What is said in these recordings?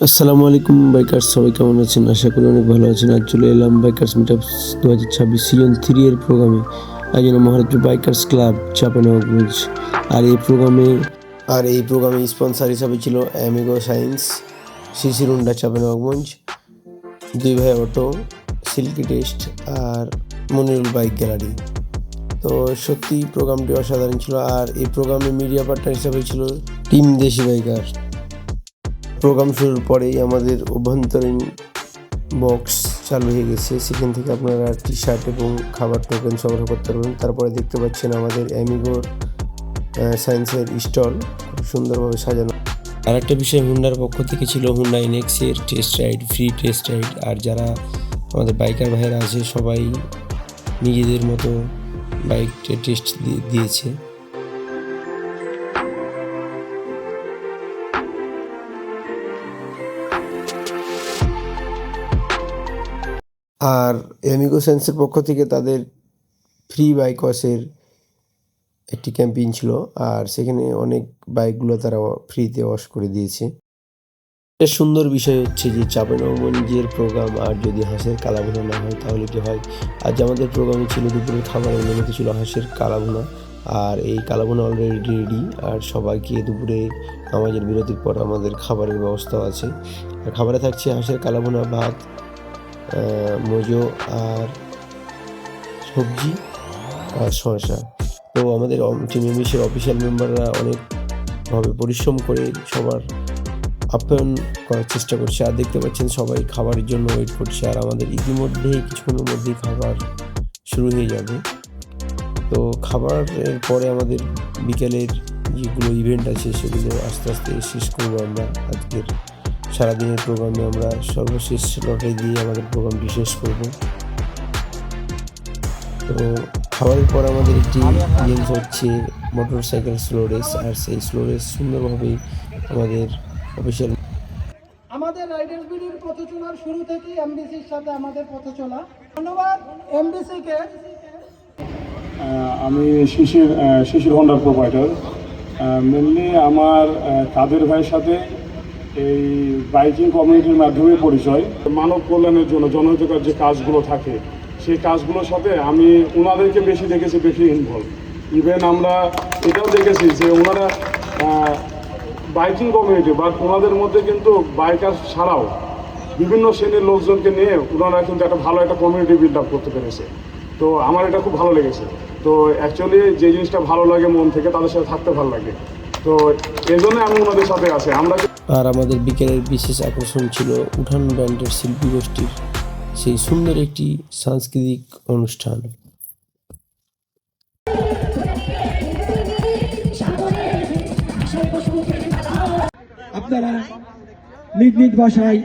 আসসালামু আলাইকুম বাইকার্স, সবাই কেমন আছেন? আশা করি অনেক ভালো আছেন। আজ চলে এলাম বাইকার্স মিটআপ 2026 সিজন 3 এর প্রোগ্রামে। আয়োজনে মহারাষ্ট্র বাইকার্স ক্লাব চাঁপাইনবাবগঞ্জ। আর এই প্রোগ্রামে স্পন্সর হিসাবে ছিল অ্যামিগো সায়েন্স, শিশির হুন্ডা চাঁপাইনবাবগঞ্জ, দুই ভাই অটো, সিল্কি টেস্ট আর মনিরুল বাইক গ্যালারি। তো সত্যি প্রোগ্রামটি অসাধারণ ছিল। আর এই প্রোগ্রামে মিডিয়া পার্টনার হিসাবে ছিল টিম দেশি বাইকার। প্রোগ্রাম শুরুর পরেই আমাদের অভ্যন্তরীণ বক্স চালু হয়ে গেছে। সেখান থেকে আপনারা টি শার্ট এবং খাবার টোকেন সংগ্রহ করতে পারবেন। তারপরে দেখতে পাচ্ছেন আমাদের অ্যামিগোর সায়েন্সের স্টল খুব সুন্দরভাবে সাজানো। আর একটা বিষয়, হুন্ডার পক্ষ থেকে ছিল হুন্ডা ইনেক্সের test ride, free test ride. আর যারা আমাদের বাইকার ভাইয়েরা আছে সবাই নিজেদের মতো বাইকটা টেস্ট দিয়েছে। আর অ্যামিগো সায়েন্সের পক্ষ থেকে তাদের ফ্রি বাইক ওয়াশের একটি ক্যাম্পেইন ছিল। আর সেখানে অনেক বাইকগুলো তারা ফ্রিতে ওয়াশ করে দিয়েছে। একটা সুন্দর বিষয় হচ্ছে যে চাঁপাইনবাবগঞ্জের প্রোগ্রাম আর যদি হাঁসের কালাভুনা না হয় তাহলে কি হয়। আজ আমাদের প্রোগ্রামে ছিল দুপুরের খাবারের মেনুতে ছিল হাঁসের কালাভুনা। আর এই কালাভুনা অলরেডি রেডি। আর সবাইকে দুপুরে নামাজের বিরতির পর আমাদের খাবারের ব্যবস্থাও আছে। আর খাবারে থাকছে হাঁসের কালাভুনা, ভাত, মজো আর সবজি আর শসা। তো আমাদের টিম এমবিসির অফিসিয়াল মেম্বাররা অনেকভাবে পরিশ্রম করে সবার আপ্যায়ন করার চেষ্টা করছে। আর দেখতে পাচ্ছেন সবাই খাবারের জন্য ওয়েট করছে। আর আমাদের ইতিমধ্যেই কিছুক্ষণের মধ্যেই খাবার শুরু হয়ে যাবে। তো খাবারের পরে আমাদের বিকেলের যেগুলো ইভেন্ট আছে সেগুলো আস্তে আস্তে শেষ করবো আমরা। আজকের সারাদিনের প্রোগ্রামে আমরা সর্বশেষ লটারি দিয়ে আমাদের প্রোগ্রামটি শেষ করব। তো খাবারের পর আমাদের একটি গেমস হচ্ছে মোটর সাইকেল স্লো রেস। আর সেই স্লো রেস সুন্দরভাবেই আমাদের অফিসিয়াল আমাদের রাইডার্স বিডির পথ চলার শুরু থেকেই এমবিসির সাথে আমাদের পথ চলা। ধন্যবাদ এমবিসিকে। আমি শিশির হোন্ডার প্রোভাইডার। মেনলি আমার কাদের ভাইয়ের সাথে এই বাইকিং কমিউনিটির মাধ্যমে পরিচয়। মানব কল্যাণের জন্য জনহিতকর যে কাজগুলো থাকে সেই কাজগুলোর সাথে আমি ওনাদেরকে বেশি দেখেছি, বেশি ইনভলভ। ইভেন আমরা এটাও দেখেছি যে ওনারা বাইকিং কমিউনিটি বা ওনাদের মধ্যে কিন্তু বাইকার ছাড়াও বিভিন্ন শ্রেণীর লোকজনকে নিয়ে ওনারা কিন্তু একটা ভালো একটা কমিউনিটি বিল্ড আপ করতে পেরেছে। তো আমার এটা খুব ভালো লেগেছে। তো অ্যাকচুয়ালি যে জিনিসটা ভালো লাগে মন থেকে, তাদের সাথে থাকতে ভালো লাগে। তো এই জন্য আমি ওনাদের সাথে আছি। আর আমাদের বিকেলের বিশেষ আকর্ষণ ছিল উঠান ব্যান্ডের শিল্পী গোষ্ঠীর সেই সুন্দর একটি সাংস্কৃতিক অনুষ্ঠান। আপনারা নিজ নিজ বাসায়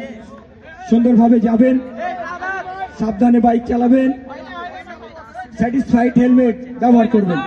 সুন্দরভাবে যাবেন, সাবধানে বাইক চালাবেন, স্যাটিসফাইড হেলমেট ব্যবহার করবেন।